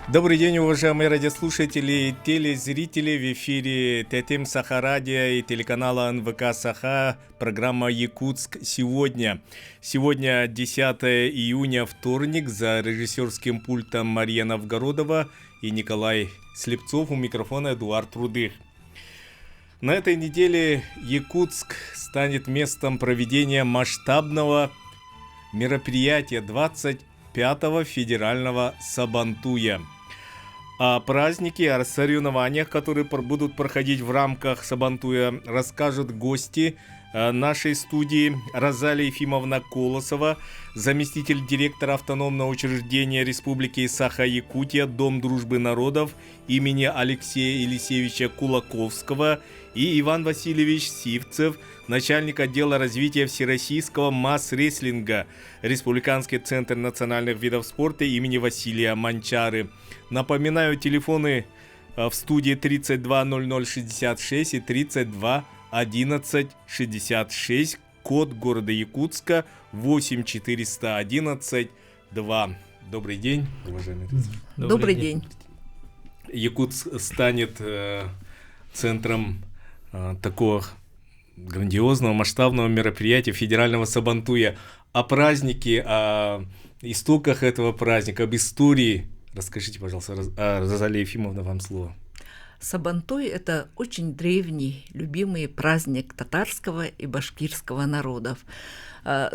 Добрый день, уважаемые радиослушатели и телезрители. В эфире ТТМ Саха-радио и телеканала НВК Саха, программа «Якутск сегодня». Сегодня 10 июня, вторник, за режиссерским пультом Мария Новгородова и Николай Слепцов, у микрофона Эдуард Рудых. На этой неделе Якутск станет местом проведения масштабного мероприятия 25-го федерального Сабантуя. О празднике, о соревнованиях, которые будут проходить в рамках Сабантуя, расскажут гости нашей студии. Розалия Ефимовна Колосова, заместитель директора автономного учреждения Республики Саха-Якутия Дом дружбы народов имени Алексея Елисеевича Кулаковского, и Иван Васильевич Сивцев, начальник отдела развития всероссийского масс-рестлинга, Республиканский центр национальных видов спорта имени Василия Манчары. Напоминаю, телефоны в студии 32 00 66 и 32 11 66, код города Якутска 8411 2. Добрый день, уважаемые зрители. Добрый день. Якутск станет центром такого грандиозного масштабного мероприятия федерального Сабантуя. О празднике, о истоках этого праздника, об истории расскажите, пожалуйста, Розалия Ефимовна, вам слово. Сабантуй – это очень древний, любимый праздник татарского и башкирского народов.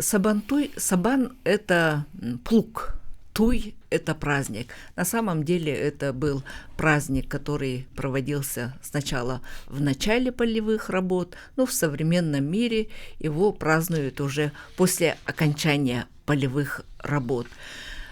Сабантуй, сабан – это плуг, туй – это праздник. На самом деле это был праздник, который проводился сначала в начале полевых работ, но в современном мире его празднуют уже после окончания полевых работ.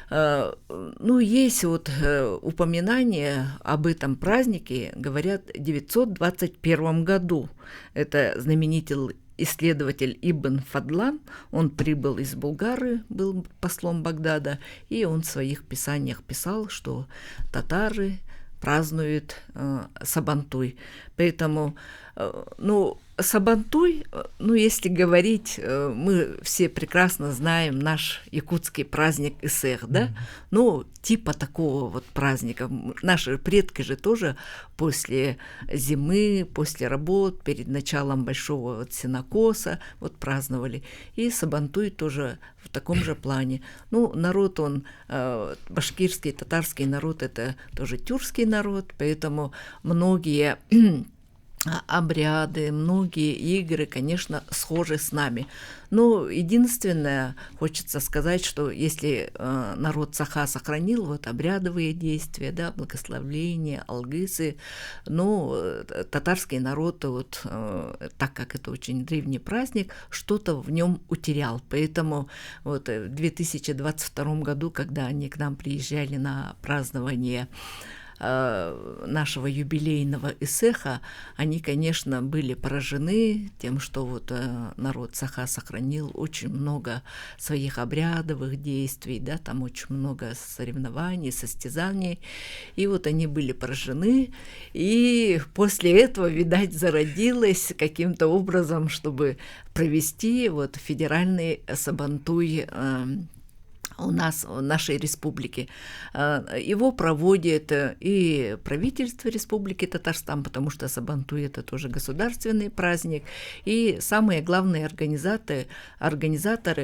Есть упоминания об этом празднике, говорят, в 921 году. Это знаменитый исследователь Ибн Фадлан, он прибыл из Булгары, был послом Багдада, и он в своих писаниях писал, что татары празднуют Сабантуй. Поэтому, Сабантуй, если говорить, мы все прекрасно знаем наш якутский праздник Исех, да? Типа такого вот праздника. Наши предки же тоже после зимы, после работ, перед началом большого сенокоса праздновали. И Сабантуй тоже в таком же плане. Народ он, башкирский, татарский народ, это тоже тюркский народ, поэтому многие обряды, многие игры, конечно, схожи с нами. Но единственное, хочется сказать, что если народ Саха сохранил обрядовые действия, да, благословления, алгысы, татарский народ, так как это очень древний праздник, что-то в нем утерял. Поэтому в 2022 году, когда они к нам приезжали на празднование нашего юбилейного Исеха, они, конечно, были поражены тем, что народ Саха сохранил очень много своих обрядовых действий, да, там очень много соревнований, состязаний, и они были поражены, и после этого, видать, зародилось каким-то образом, чтобы провести федеральный Сабантуй у нас, в нашей республике. Его проводит и правительство Республики Татарстан, потому что Сабантуй – это тоже государственный праздник, и самые главные организаторы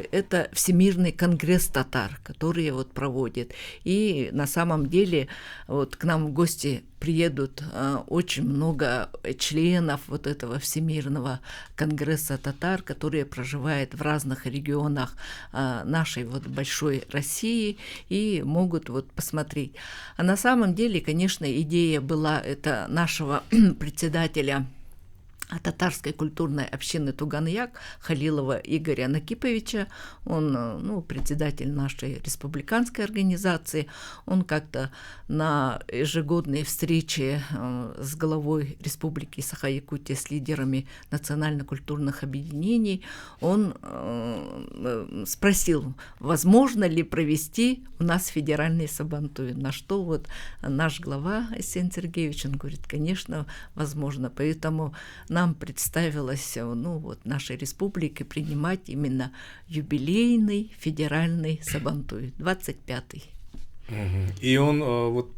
– это Всемирный конгресс татар, который проводит. И на самом деле к нам в гости приедут очень много членов этого Всемирного конгресса татар, которые проживают в разных регионах нашей большой России и могут посмотреть. А на самом деле, конечно, идея была это нашего председателя татарской культурной общины Туган-Як Халилова Игоря Накиповича. Он председатель нашей республиканской организации. Он как-то на ежегодной встрече с главой Республики Саха-Якутия, с лидерами национально-культурных объединений, он спросил, возможно ли провести у нас федеральный Сабантуй. На что наш глава Асен Сергеевич, он говорит, конечно, возможно. Поэтому нам представилось нашей республике принимать именно юбилейный федеральный Сабантуй, 25-й. И он, вот,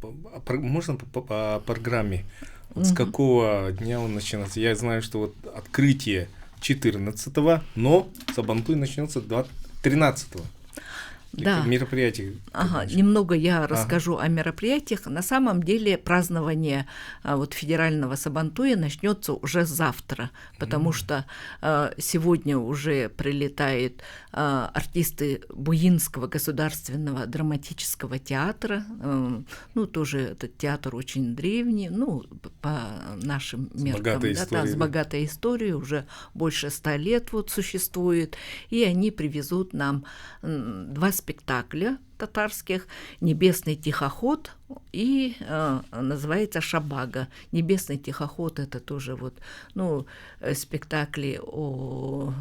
можно по программе, вот с какого дня он начинается? Я знаю, что вот открытие 14-го, но Сабантуй начнется 13-го. Да. Мероприятие. Немного я расскажу о мероприятиях. На самом деле празднование вот федерального Сабантуя начнется уже завтра, потому что сегодня уже прилетают артисты Буинского государственного драматического театра. Ну, тоже этот театр очень древний, ну, по нашим меркам. С богатой историей, уже больше 100 лет вот существует. И они привезут нам 2 спектакля татарских: «Небесный тихоход» и называется «Шабага». «Небесный тихоход» — это тоже вот, ну, спектакли о,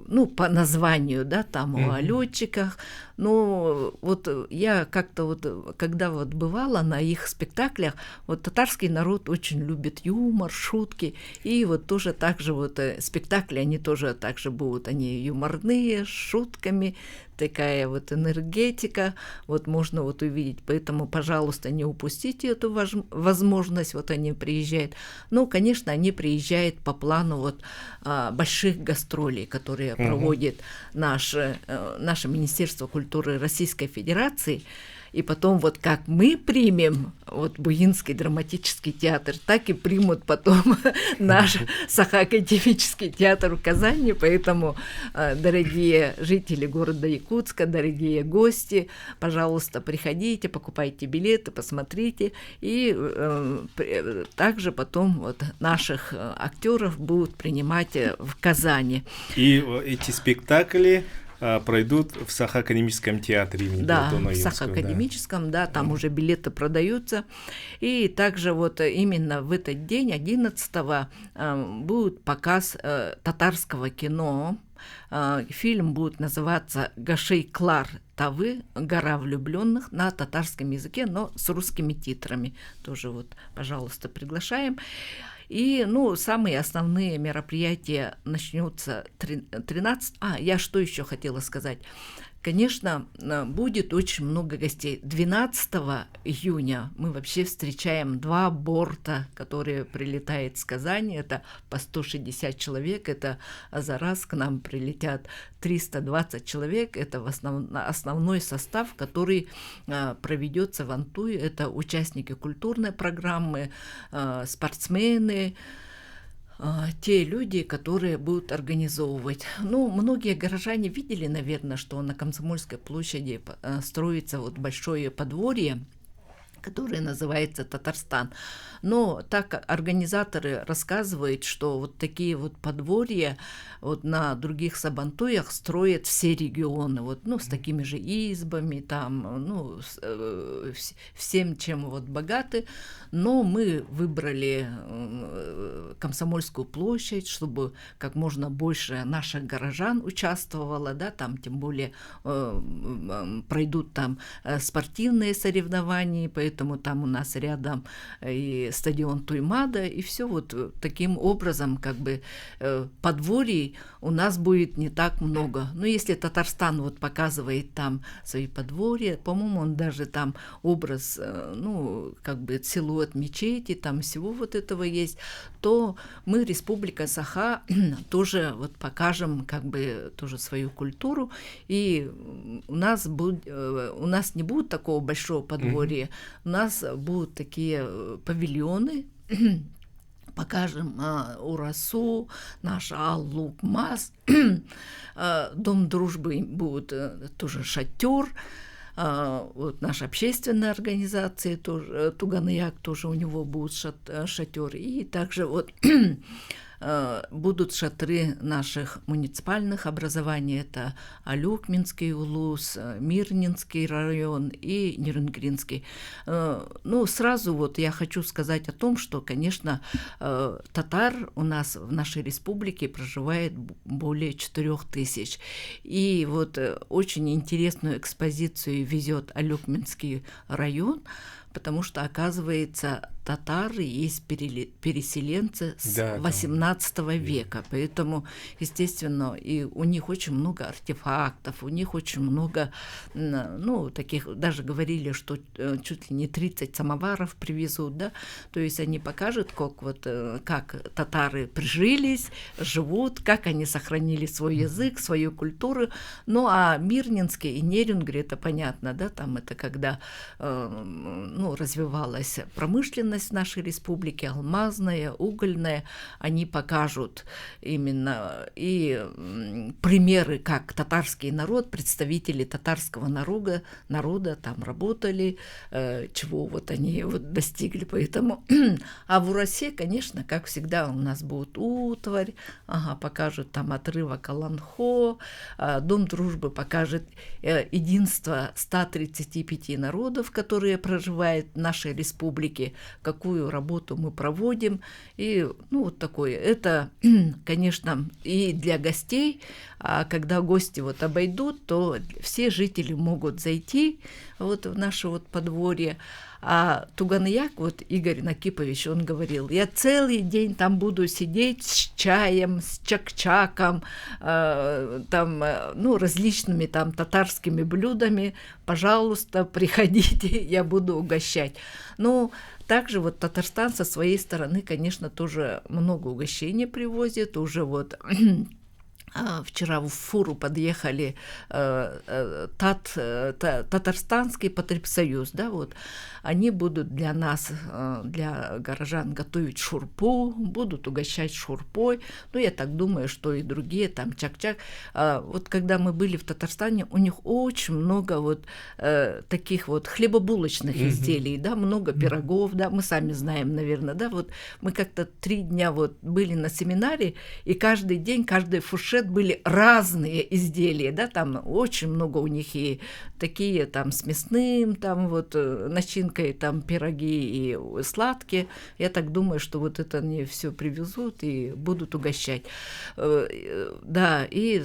ну, по названию, да, там о летчиках. Ну, вот я как-то вот, когда вот бывала на их спектаклях, вот татарский народ очень любит юмор, шутки, и вот тоже так же вот спектакли, они тоже так же будут, они юморные, с шутками, такая вот энергетика, вот можно вот увидеть. Поэтому, пожалуйста, не упустите эту возможность, вот они приезжают. Ну, конечно, они приезжают по плану вот больших гастролей, которые проводит наше Министерство культуры Российской Федерации. И потом вот как мы примем вот Буинский драматический театр, так и примут потом наш Саха-академический театр в Казани. Поэтому, дорогие жители города Якутска, дорогие гости, пожалуйста, приходите, покупайте билеты, посмотрите. И также потом вот наших актеров будут принимать в Казани. И эти спектакли пройдут в Саха-академическом театре. Да, в Саха-академическом, да, там уже билеты продаются. И также вот именно в этот день, 11-го, будет показ татарского кино. Фильм будет называться «Гашей-Клар Тавы. Гора влюбленных» на татарском языке, но с русскими титрами. Тоже вот, пожалуйста, приглашаем. И, ну, самые основные мероприятия начнутся 13... я что еще хотела сказать? Конечно, будет очень много гостей. 12 июня мы вообще встречаем 2 борта, которые прилетают с Казани. Это по 160 человек. Это за раз к нам прилетят 320 человек. Это основной состав, который проведется в Антуе. Это участники культурной программы, спортсмены, те люди, которые будут организовывать. Ну, многие горожане видели, наверное, что на Комсомольской площади строится вот большое подворье, которое называется Татарстан. Но так организаторы рассказывают, что вот такие вот подворья вот на других Сабантуях строят все регионы, вот, ну, с такими же избами, там, ну, всем, чем вот богаты. Но мы выбрали Комсомольскую площадь, чтобы как можно больше наших горожан участвовало, да, там, тем более пройдут там спортивные соревнования, поэтому там у нас рядом и стадион Туймада, и все вот таким образом, как бы, подворий у нас будет не так много. Но если Татарстан вот показывает там свои подворья, по-моему, он даже там образ, ну, как бы силуэт мечети, там всего вот этого есть, то мы, Республика Саха, тоже вот покажем, как бы, тоже свою культуру, и у нас не будет такого большого подворья, у нас будут такие павильоны, покажем Урасу, наш Аллукмас, Дом дружбы будет тоже шатер, вот наша общественная организация, тоже, Туганаяк, тоже у него будет шатер, и также вот будут шатры наших муниципальных образований, это Алюкминский улус, Мирнинский район и Нерюнгринский. Ну, сразу вот я хочу сказать о том, что, конечно, татар у нас в нашей республике проживает более 4000. И вот очень интересную экспозицию везет Алюкминский район, потому что, оказывается, татары есть переселенцы с Да, там, 18 века, поэтому, естественно, и у них очень много артефактов, у них очень много, ну, таких, даже говорили, что чуть ли не 30 самоваров привезут, да, то есть они покажут, как татары прижились, живут, как они сохранили свой язык, свою культуру. Ну, а Мирнинский и Нерюнгри, это понятно, да, там это когда, ну, развивалась промышленность в нашей республике, алмазная, угольная, они покажут именно и примеры, как татарский народ, представители татарского народа там работали, чего вот они вот достигли, поэтому. А в Урасе, конечно, как всегда, у нас будет утварь, покажут там отрывок Аланхо, Дом дружбы покажет единство 135 народов, которые проживают в нашей республике, какую работу мы проводим. И, ну, вот такое. Это, конечно, и для гостей, а когда гости вот обойдут, то все жители могут зайти вот в наше вот подворье. А Туганьяк, вот Игорь Накипович, он говорил, я целый день там буду сидеть с чаем, с чак-чаком, там, ну, различными там татарскими блюдами, пожалуйста, приходите, я буду угощать. Ну, также вот Татарстан со своей стороны, конечно, тоже много угощений привозит, уже вот. Вчера в фуру подъехали Татарстанский потребсоюз, да, вот. Они будут для нас, для горожан, готовить шурпу, будут угощать шурпой. Ну, я так думаю, что и другие, там, чак-чак. Вот когда мы были в Татарстане, у них очень много вот таких вот хлебобулочных изделий, да, много пирогов, да, мы сами знаем, наверное, да, вот мы как-то 3 дня вот были на семинаре, и каждый день, каждый фуршет были разные изделия, да, там очень много у них и такие там с мясным, там вот начинкой, там пироги и сладкие. Я так думаю, что вот это они все привезут и будут угощать. Да, и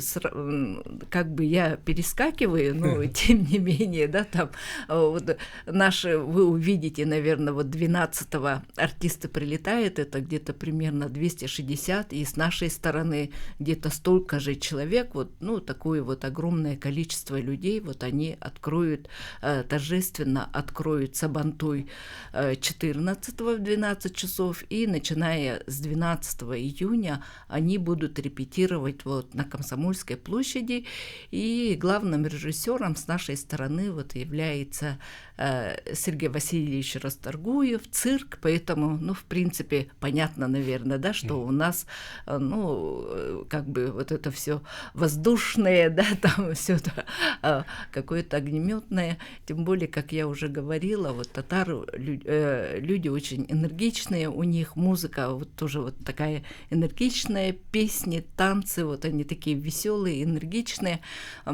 как бы я перескакиваю, но тем не менее, да, там вот наши, вы увидите, наверное, вот 12-го артисты прилетают, это где-то примерно 260, и с нашей стороны где-то столько же человек, вот, ну, такое вот огромное количество людей, вот они откроют, торжественно откроют Сабантуй 14-го в 12 часов, и начиная с 12 июня они будут репетировать вот на Комсомольской площади, и главным режиссером с нашей стороны вот является Сергей Васильевич Расторгуев, цирк, поэтому, ну, в принципе, понятно, наверное, да, что у нас, ну, как бы вот это все воздушное, да, там все какое-то огнеметное, тем более, как я уже говорила, вот татары, люди очень энергичные, у них музыка вот тоже вот такая энергичная, песни, танцы, вот они такие веселые, энергичные,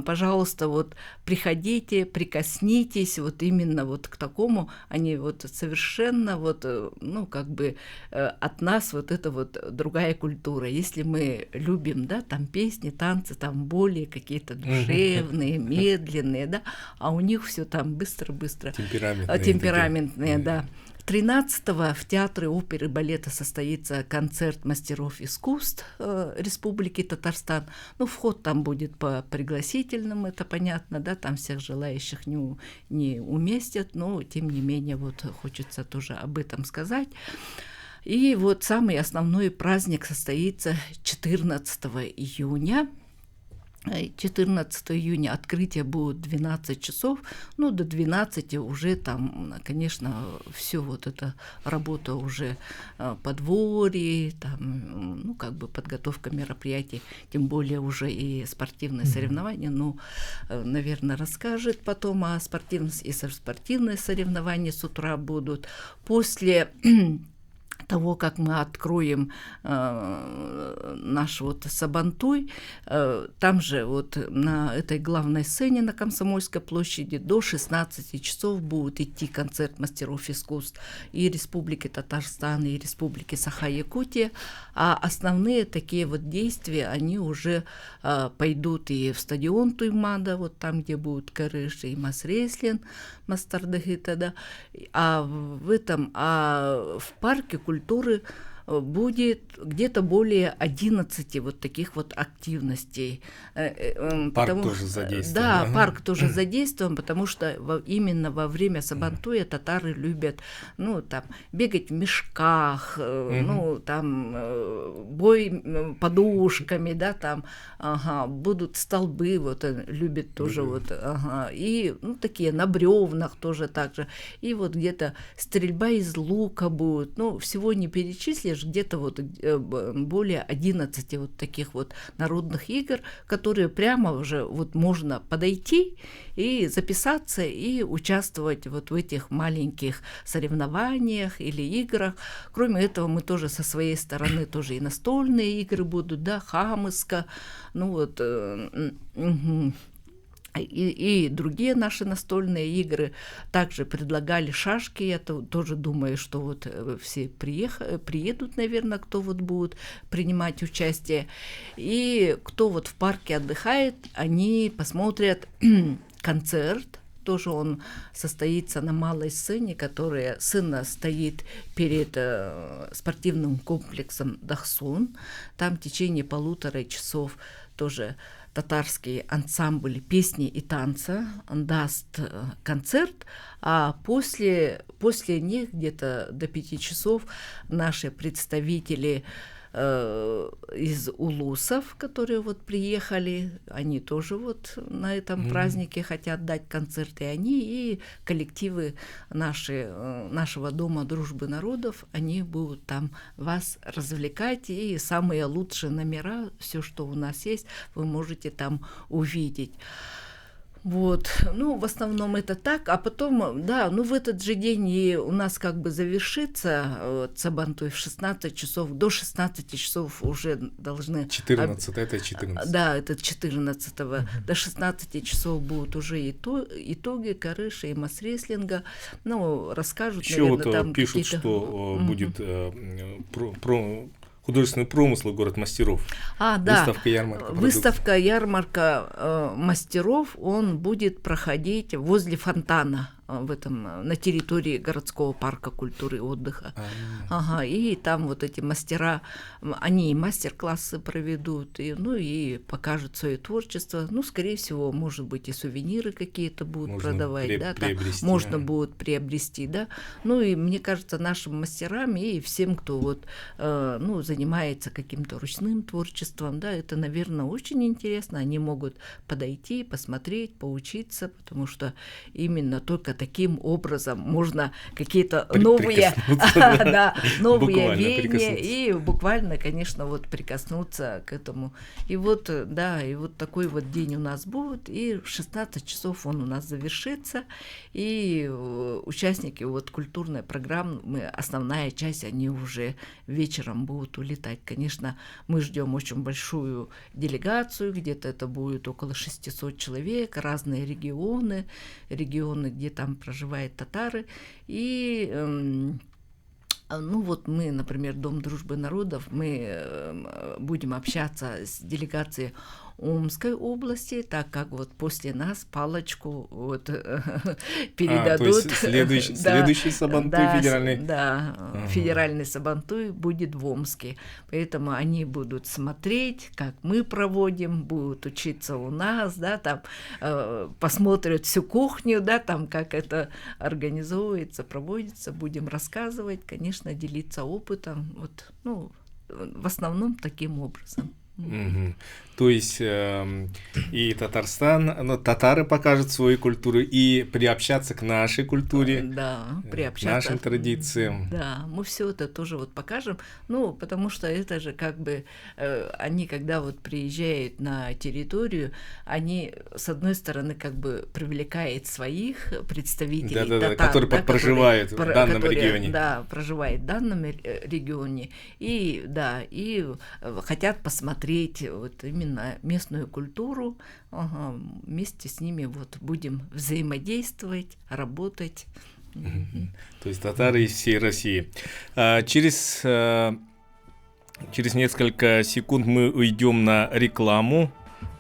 пожалуйста, вот приходите, прикоснитесь вот именно вот к такому, они вот совершенно вот, ну, как бы от нас вот это вот другая культура. Если мы любим, да, там песни, танцы, там более какие-то душевные, медленные, да, а у них все там быстро-быстро. Темпераментные, да. 13-го в Театре оперы и балета состоится концерт мастеров искусств Республики Татарстан. Ну, вход там будет по пригласительным, это понятно, да, там всех желающих не уместят, но, тем не менее, вот хочется тоже об этом сказать. И вот самый основной праздник состоится 14 июня. 14 июня открытие будет 12 часов, ну, до 12 уже там, конечно, все вот эта работа уже подворье, там, ну, как бы подготовка мероприятий, тем более уже и спортивные соревнования, ну, наверное, расскажет потом о спортивных, и спортивные соревнования с утра будут. После того, как мы откроем наш вот Сабантуй, там же вот на этой главной сцене на Комсомольской площади до 16 часов будет идти концерт мастеров искусств и Республики Татарстан, и Республики Саха-Якутия, а основные такие вот действия, они уже пойдут и в стадион Туймада, вот там, где будут Карыши и Масреслин, Мастардахита, а в парке культуры будет где-то более 11 вот таких вот активностей. Парк тоже задействован. Да, парк тоже задействован, потому что именно во время Сабантуя татары любят, ну, там, бегать в мешках, ну, там, бой подушками, да, там, будут столбы, вот, любят тоже, вот, и, ну, такие на бревнах тоже так же, и вот где-то стрельба из лука будет, ну, всего не перечислишь, где-то вот более 11 вот таких вот народных игр, которые прямо уже вот можно подойти и записаться и участвовать вот в этих маленьких соревнованиях или играх. Кроме этого, мы тоже со своей стороны тоже и настольные игры будут, да, хамыска, ну вот, и другие наши настольные игры. Также предлагали шашки. Я тоже думаю, что вот все приедут, наверное, кто вот будет принимать участие. И кто вот в парке отдыхает, они посмотрят концерт. Тоже он состоится на малой сцене, которая стоит перед спортивным комплексом Дахсун. Там в течение 1,5 часов тоже татарский ансамбль песни и танца даст концерт, а после них где-то до 5 часов наши представители из улусов, которые вот приехали, они тоже вот на этом празднике хотят дать концерты, они и коллективы нашего Дома дружбы народов, они будут там вас развлекать, и самые лучшие номера, все, что у нас есть, вы можете там увидеть. Вот, ну, в основном это так, а потом, да, ну, в этот же день и у нас как бы завершится Сабантуй в 16 часов, до 16 часов уже должны... 14, это 14. Да, это 14-го, до 16 часов будут уже итоги Карыша и Масреслинга, ну, расскажут, еще наверное, вот там пишут, какие-то... что будет художественный промысл «Город мастеров». Да, выставка-ярмарка мастеров, он будет проходить возле фонтана на территории городского парка культуры и отдыха. И там вот эти мастера, они и мастер-классы проведут, и покажут свое творчество. Ну, скорее всего, может быть, и сувениры какие-то будут можно продавать, да, там можно будет приобрести, да. Ну, и мне кажется, нашим мастерам и всем, кто вот, занимается каким-то ручным творчеством, да, это, наверное, очень интересно. Они могут подойти, посмотреть, поучиться, потому что именно только таким образом можно какие-то новые веяния и буквально, конечно, вот прикоснуться к этому. И вот, да, и вот такой вот день у нас будет, и в 16 часов он у нас завершится, и участники вот культурной программы, основная часть, они уже вечером будут улетать. Конечно, мы ждем очень большую делегацию, где-то это будет около 600 человек, разные регионы, где там проживают татары, и вот мы, например, Дом дружбы народов, мы будем общаться с делегацией Омской области, так как вот после нас палочку вот передадут. То есть следующий Сабантуй федеральный. Да, федеральный Сабантуй будет в Омске. Поэтому они будут смотреть, как мы проводим, будут учиться у нас, да, там посмотрят всю кухню, да, там как это организовывается, проводится, будем рассказывать, конечно, делиться опытом, вот, в основном таким образом. Мгм. То есть и Татарстан, но татары покажут свою культуру и приобщаться к нашей культуре, Да, к приобщаться. нашим традициям. Да, мы все это тоже вот покажем. Ну, потому что это же как бы они, когда вот приезжают на территорию, они, с одной стороны, как бы привлекают своих представителей Да-да-да, татар, которые да, проживают в данном которые, регионе. да, проживают в данном регионе, и, да, и хотят посмотреть вот именно местную культуру. Ага, вместе с ними вот будем взаимодействовать, работать. То есть татары из всей России. Через несколько секунд мы уйдем на рекламу,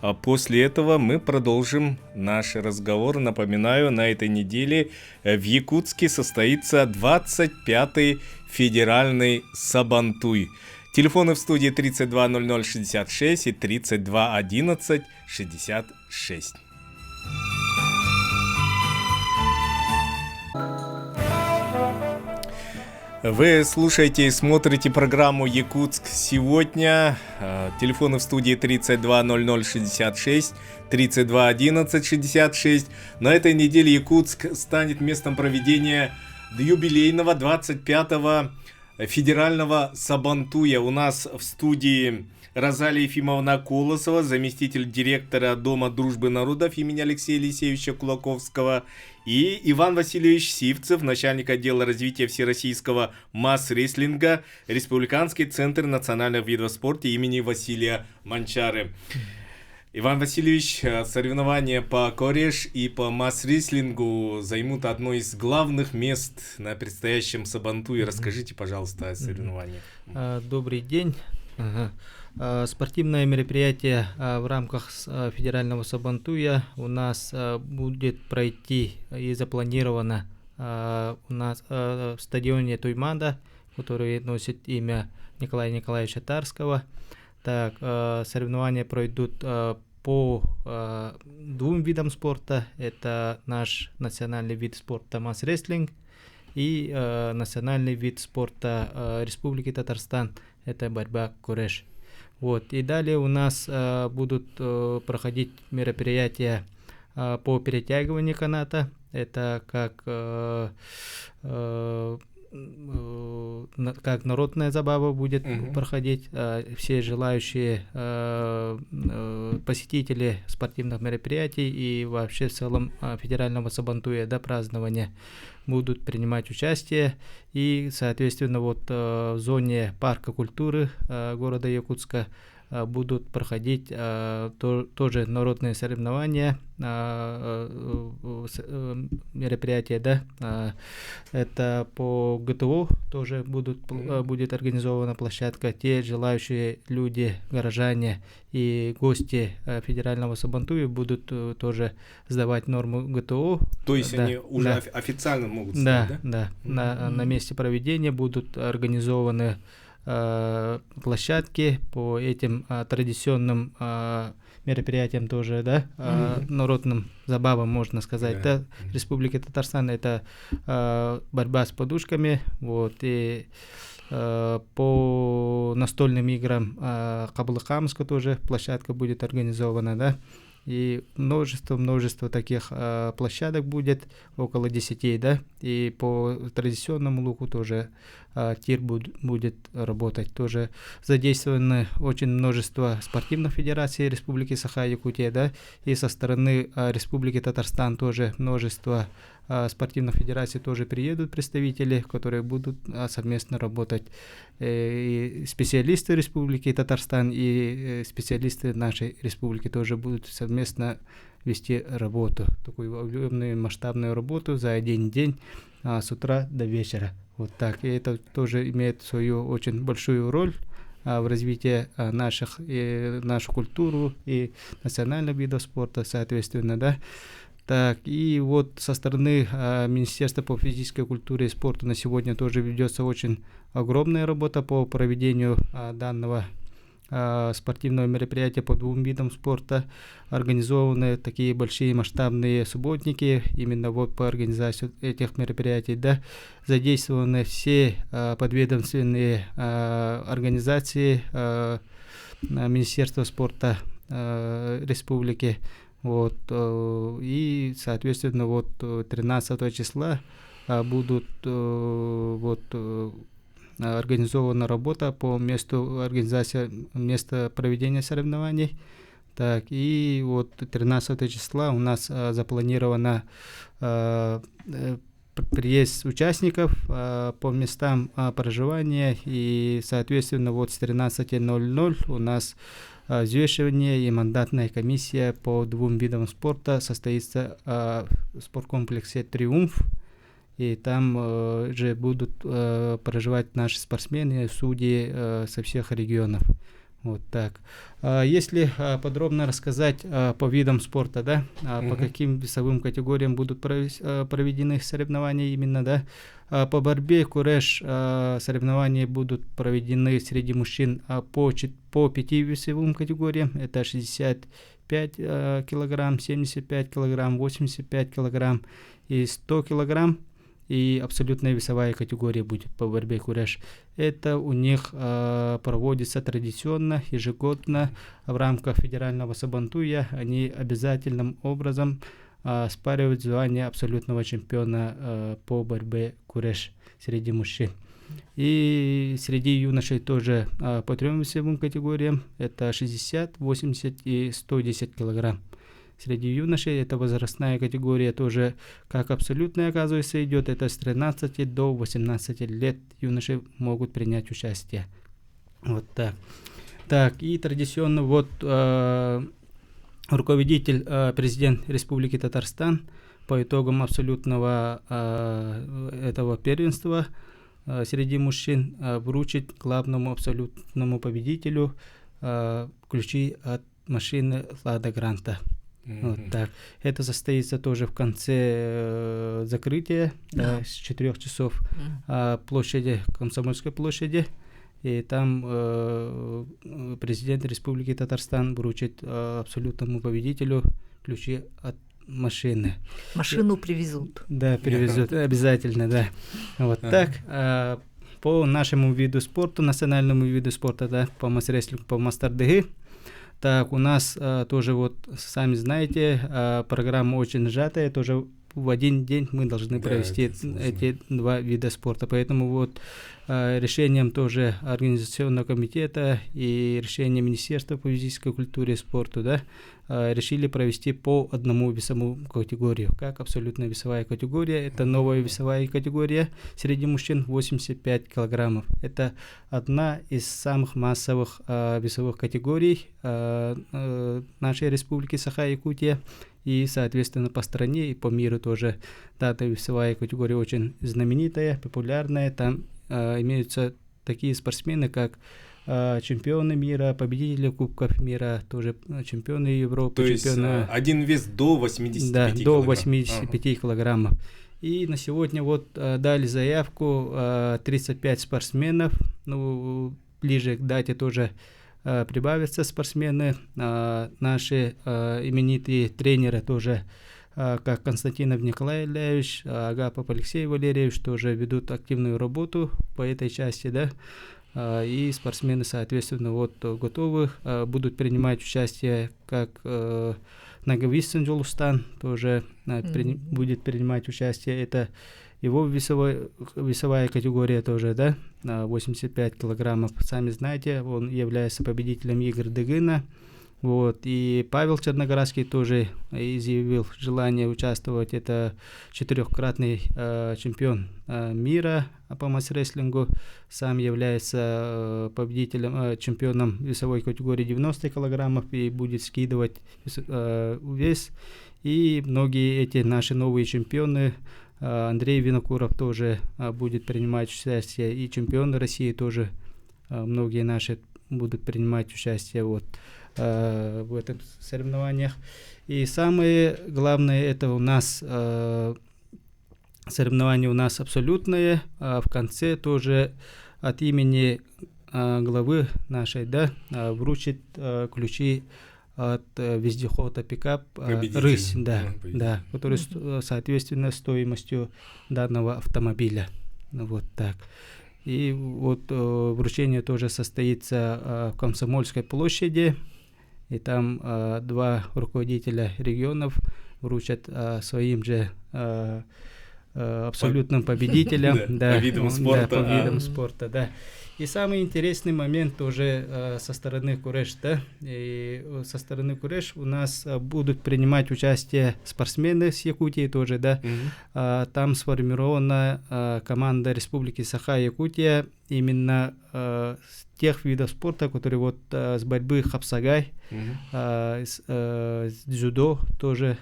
а после этого мы продолжим наш разговор. Напоминаю, на этой неделе в Якутске состоится 25-й федеральный Сабантуй. Телефоны в студии 320066 и 321166. Вы слушаете и смотрите программу «Якутск сегодня». Телефоны в студии 320066, 321166. На этой неделе Якутск станет местом проведения юбилейного 25-го федерального Сабантуя. У нас в студии Розалия Ефимовна Колосова, заместитель директора Дома дружбы народов имени Алексея Елисеевича Кулаковского, и Иван Васильевич Сивцев, начальник отдела развития всероссийского масс-рестлинга, Республиканский центр национальных видов спорта имени Василия Манчары. Иван Васильевич, соревнования по кореш и по масс-рестлингу займут одно из главных мест на предстоящем Сабантуе. Расскажите, пожалуйста, о соревнованиях. Добрый день. Спортивное мероприятие в рамках федерального Сабантуя у нас будет пройти и запланировано у нас в стадионе Туймада, который носит имя Николая Николаевича Тарского. Так, соревнования пройдут по двум видам спорта. Это наш национальный вид спорта масс-рестлинг и национальный вид спорта Республики Татарстан. Это борьба кореш. Вот. И далее у нас будут проходить мероприятия по перетягиванию каната. Это как народная забава будет проходить. Все желающие посетители спортивных мероприятий и вообще в целом федерального Сабантуя до празднования будут принимать участие. И, соответственно, вот в зоне парка культуры города Якутска будут проходить тоже народные соревнования, мероприятия, да. Это по ГТО тоже будет организована площадка. Те желающие люди, горожане и гости федерального Сабантуя будут тоже сдавать норму ГТО. То есть они уже официально могут сдать, да? Да. На месте проведения будут организованы площадки по этим традиционным мероприятиям тоже, да, народным забавам, можно сказать, да. Республики Татарстан — это борьба с подушками, вот, и по настольным играм Каблыкамска тоже площадка будет организована, да. И множество таких площадок будет, около 10, да, и по традиционному луку тоже тир будет работать. Тоже задействовано очень множество спортивных федераций Республики Саха-Якутия, да, и со стороны Республики Татарстан тоже множество спортивных федераций тоже приедут представители, которые будут совместно работать. И специалисты Республики Татарстан и специалисты нашей республики тоже будут совместно вести работу, такую объемную масштабную работу за один день с утра до вечера. Вот так. И это тоже имеет свою очень большую роль в развитии нашу культуру и национальных видов спорта, соответственно, да. Так, и вот со стороны Министерства по физической культуре и спорту на сегодня тоже ведется очень огромная работа по проведению данного спортивного мероприятия по двум видам спорта. Организованы такие большие масштабные субботники именно вот по организации этих мероприятий, да. Задействованы все подведомственные организации, Министерства спорта республики. Вот, и, соответственно, вот 13 числа будут организована работа по месту организации, места проведения соревнований. Так, и вот 13 числа у нас запланировано приезд участников по местам проживания, и, соответственно, вот с 13:00 у нас взвешивание и мандатная комиссия по 2 видам спорта состоится в спорткомплексе «Триумф», и там же будут проживать наши спортсмены, судьи со всех регионов. Вот так. Если подробно рассказать по видам спорта, да, по каким весовым категориям будут проведены соревнования именно, да, по борьбе куреш соревнования будут проведены среди мужчин по 5 весовым категориям. Это 65 килограмм, 75 килограмм, 85 килограмм и 100 килограмм. И абсолютная весовая категория будет по борьбе куреш. Это у них проводится традиционно, ежегодно в рамках федерального сабантуя. Они обязательным образом спаривают звание абсолютного чемпиона по борьбе куреш среди мужчин. И среди юношей тоже по 3 весовым категориям. Это 60, 80 и 110 килограмм. Среди юношей эта возрастная категория тоже, как абсолютная, оказывается, идет. Это с 13 до 18 лет юноши могут принять участие. Вот так. Так, и традиционно вот руководитель, президент Республики Татарстан по итогам абсолютного этого первенства среди мужчин вручит главному абсолютному победителю ключи от машины «Лада Гранта». Вот так. Это состоится тоже в конце закрытия с 4 часов площади, Комсомольской площади. И там президент Республики Татарстан вручит абсолютному победителю ключи от машины. Машину привезут. Да, привезут, обязательно, да. Вот так. По нашему виду спорта, национальному виду спорта, да, по масс-рестлингу, по мастер-дыгы. Так, у нас тоже вот, сами знаете, программа очень сжатая, тоже в один день мы должны провести эти 2 вида спорта. Поэтому вот решением тоже организационного комитета и решением Министерства по физической культуре и спорту, да, решили провести по 1 весовому категорию. Как абсолютная весовая категория, это новая весовая категория среди мужчин 85 килограммов. Это одна из самых массовых весовых категорий нашей республики Саха-Якутия. И, соответственно, по стране и по миру тоже данная весовая категория очень знаменитая, популярная. Там имеются такие спортсмены, как чемпионы мира, победители Кубков мира, тоже чемпионы Европы. То есть один вес до 85 килограмм. Да, до 85 килограммов. И на сегодня вот дали заявку 35 спортсменов. Ну, ближе к дате тоже прибавятся спортсмены. Наши именитые тренеры тоже, как Константинов Николай Ильич, Агапов Алексей Валерьевич, тоже ведут активную работу по этой части, да. И спортсмены, соответственно, вот готовы, будут принимать участие, как Наговис Джолустан тоже будет принимать участие. Это его весовая категория тоже, да, 85 килограммов. Сами знаете, он является победителем игр Дыгына. Вот. И Павел Черноградский тоже изъявил желание участвовать. Это 4-кратный чемпион мира по масс-рестлингу. Сам является победителем, чемпионом весовой категории 90 килограммов и будет скидывать вес. И многие эти наши новые чемпионы, Андрей Винокуров тоже будет принимать участие, и чемпионы России тоже, многие наши будут принимать участие вот в этих соревнованиях. И самое главное, это у нас соревнования у нас абсолютные. В конце тоже от имени главы нашей, да, вручит ключи от вездехода пикап «Рысь», да, который соответственно стоимостью данного автомобиля. Вот так. И вот вручение тоже состоится в Комсомольской площади, и там два руководителя регионов вручат своим же абсолютным победителям. По видам спорта. По видам спорта, да. И самый интересный момент тоже со стороны Куреш, да, и со стороны Куреш у нас будут принимать участие спортсмены с Якутии тоже, да. Там сформирована команда Республики Саха-Якутия именно с тех видов спорта, которые вот с борьбы хапсагай, с дзюдо тоже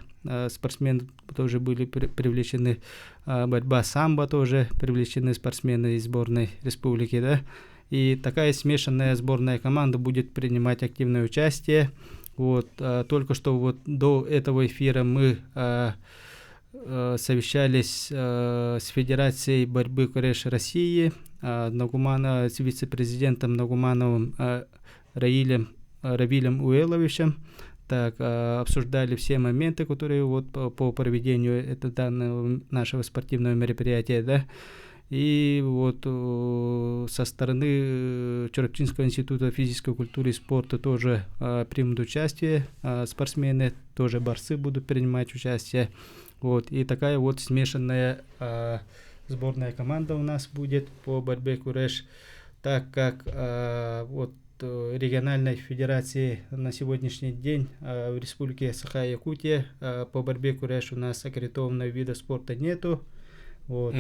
спортсмены тоже были привлечены, борьба самбо тоже привлечены спортсмены из сборной республики, да, и такая смешанная сборная команда будет принимать активное участие. Вот, только что вот до этого эфира мы совещались с Федерацией борьбы Куреш России, с вице-президентом Нагумановым Равилем Уэловичем. Так, обсуждали все моменты, которые вот по проведению данного нашего спортивного мероприятия, да. И вот со стороны Чорапчинского института физической культуры и спорта тоже примут участие спортсмены, тоже борцы будут принимать участие. Вот, и такая вот смешанная сборная команда у нас будет по борьбе Куреш, так как вот региональной федерации на сегодняшний день в Республике Саха-Якутия по борьбе Куреш у нас аккредитованного вида спорта нету. Вот,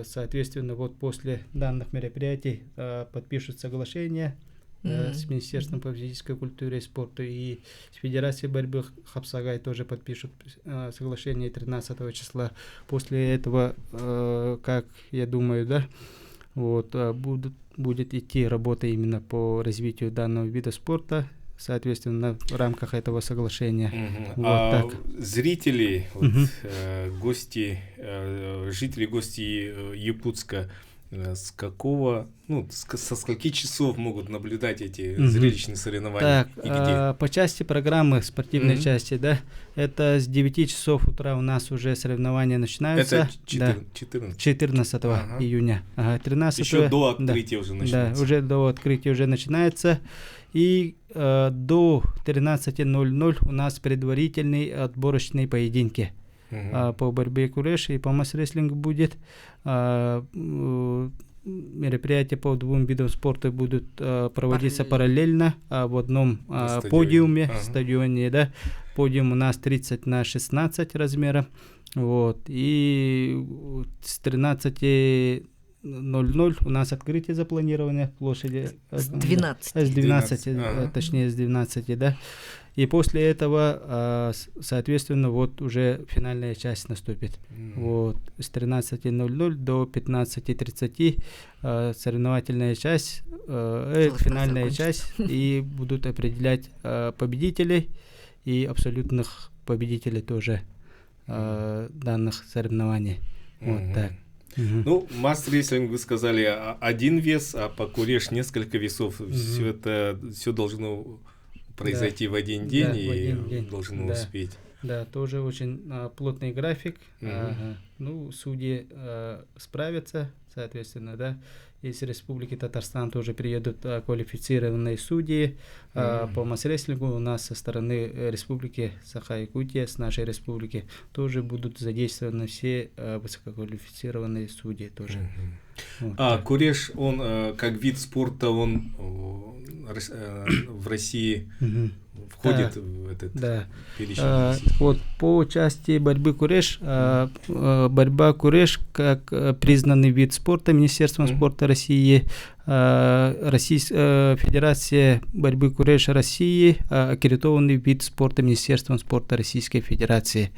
соответственно, вот после данных мероприятий подпишут соглашение с Министерством по физической культуре и спорту, и с Федерацией борьбы Хапсагай тоже подпишут соглашение 13 числа. После этого, как я думаю, да, вот, будет идти работа именно по развитию данного вида спорта, соответственно, в рамках этого соглашения. Вот так. Зрители, гости, жители, гости Якутска, с какого, со скольки часов могут наблюдать эти зрелищные соревнования? Так, и где? По части программы, спортивной части, да, это с 9 часов утра у нас уже соревнования начинаются. Это 14 июня. 13 еще до открытия уже начинается. Да, уже до открытия уже начинается. И до 13:00 у нас предварительные отборочные поединки. По борьбе Куреш и по масс-рестлингу будет. Мероприятия по двум видам спорта будут проводиться параллельно в одном подиуме, стадионе, да. Подиум у нас 30x16 размера. Вот. И с 13:00 у нас открытие запланировано площади. С 12. С 12, точнее с 12, да. И после этого, соответственно, вот уже финальная часть наступит. Вот, с 13:00 до 15:30 соревновательная часть, финальная часть, и будут определять победителей и абсолютных победителей тоже данных соревнований. Вот так. Масс-рестлинг, вы сказали, один вес, а по Куреш несколько весов. Все должно произойти в один день, и должны успеть. Да, тоже очень плотный график. Судьи справятся, соответственно, да. Из Республики Татарстан тоже приедут квалифицированные судьи. По масс-рестлингу у нас со стороны Республики Саха-Якутия, с нашей республики, тоже будут задействованы все высококвалифицированные судьи тоже. Вот. Куреш, он как вид спорта, он в России входит в этот перечень? Вот по части борьбы Куреш, борьба Куреш как признанный вид спорта Министерством спорта России, Федерация борьбы Куреш России, аккредитованный вид спорта Министерством спорта Российской Федерации.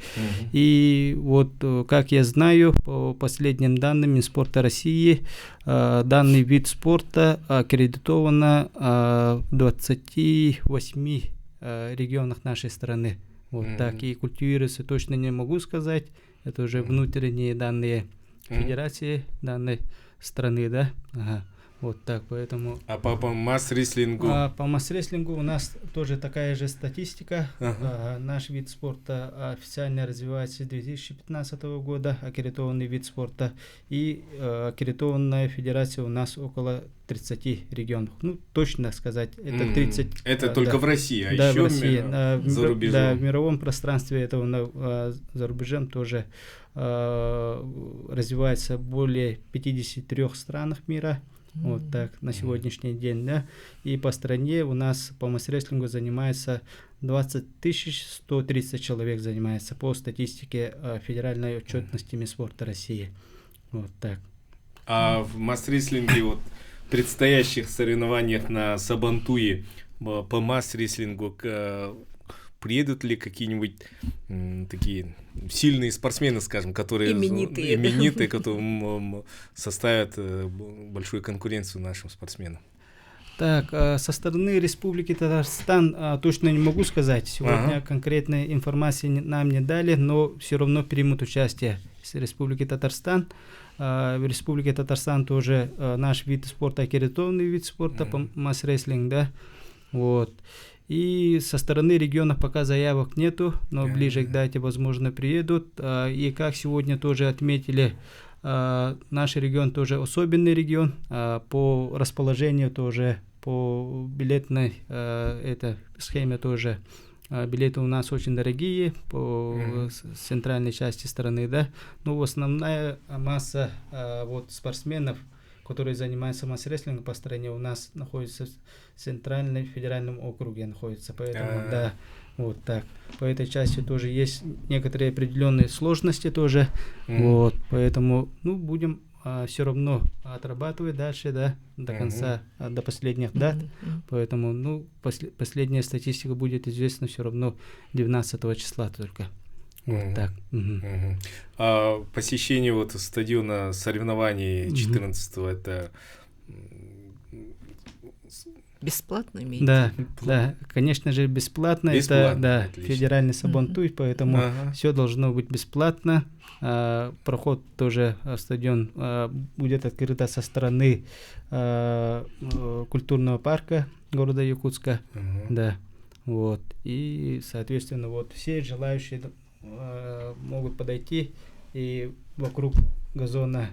И вот, как я знаю, по последним данным Минспорта России, данный вид спорта аккредитовано в 28 регионах нашей страны. Вот так. И культивируется точно не могу сказать. Это уже внутренние данные Федерации данной страны, да. Вот так, поэтому... А по масс-рестлингу? По масс-рестлингу у нас тоже такая же статистика. Ага. Наш вид спорта официально развивается с 2015 года, аккредитованный вид спорта. И аккредитованная федерация у нас около 30 регионов. Ну, точно сказать, это 30... Это только в России, а да, еще в России. за рубежом? Да, в мировом пространстве это за рубежом тоже развивается более 53 странах мира. Вот так, на сегодняшний день, да. И по стране у нас по масс-рестлингу занимается 20 130 человек занимается по статистике Федеральной отчетности Минспорта России. Вот так. А в масс-рестлинге, вот, предстоящих соревнованиях на Сабантуе по масс-рестлингу приедут ли какие-нибудь такие сильные спортсмены, скажем, которые именитые, которые составят большую конкуренцию нашим спортсменам? Так, со стороны Республики Татарстан точно не могу сказать. Сегодня конкретной информации нам не дали, но все равно примут участие с Республики Татарстан. В Республике Татарстан тоже наш вид спорта, аккредитованный вид спорта по масс-рестлинг, да. Вот. И со стороны регионов пока заявок нету, но ближе к дате, возможно, приедут. И как сегодня тоже отметили, наш регион тоже особенный регион. По расположению тоже, по билетной схеме тоже. Билеты у нас очень дорогие по центральной части страны, да. Ну, основная масса вот спортсменов, которые занимаются масс-рестлингом по стране, у нас находится в Центральном федеральном округе находится, поэтому да, вот так. По этой части тоже есть некоторые определенные сложности тоже, вот, поэтому, ну, будем все равно отрабатывать дальше, да, до конца, до последних дат, поэтому, ну, последняя статистика будет известна все равно 19 числа только. Вот так. А посещение вот стадиона соревнований 14-го это бесплатно имеете? Да, да, конечно же, бесплатно. Это да, федеральный Сабантуй, поэтому все должно быть бесплатно. Проход тоже в стадион будет открыт со стороны культурного парка города Якутска. Да, вот. И, соответственно, вот все желающие могут подойти и вокруг газона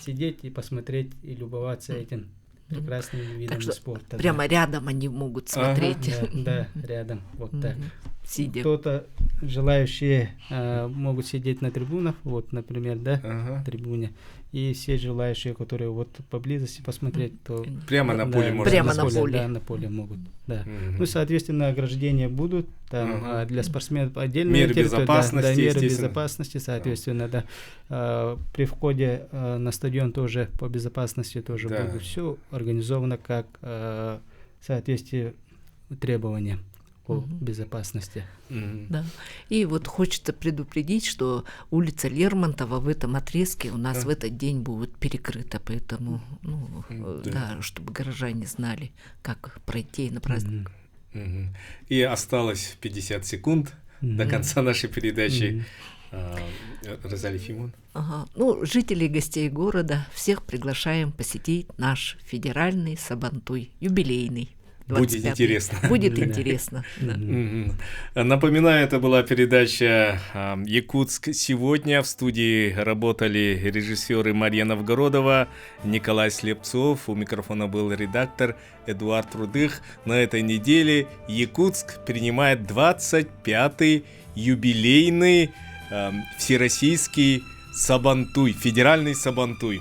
сидеть и посмотреть и любоваться этим прекрасным видом спорта. Прямо рядом они могут смотреть. Да, рядом, вот так. Сидя. Кто-то желающие могут сидеть на трибунах, вот, например, да, на трибуне. И все желающие, которые вот поблизости посмотреть, то прямо на поле можно. Прямо на поле. Да, на поле могут. Да. Ну, соответственно, ограждения будут там для спортсменов отдельные меры безопасности, да, меры безопасности, соответственно, да. При входе на стадион тоже по безопасности тоже будет все организовано как в соответствии требованиям по безопасности. Да. И вот хочется предупредить, что улица Лермонтова в этом отрезке у нас в этот день будет перекрыта, поэтому, да, чтобы горожане знали, как пройти на праздник. И осталось 50 секунд до конца нашей передачи. Розалия Фимон. Ну, жителей и гостей города всех приглашаем посетить наш федеральный Сабантуй, юбилейный. Будет интересно. Будет интересно. Напоминаю, это была передача «Якутск сегодня». В студии работали режиссеры Мария Новгородова, Николай Слепцов. У микрофона был редактор Эдуард Рудых. На этой неделе Якутск принимает 25-й юбилейный всероссийский Сабантуй, федеральный Сабантуй.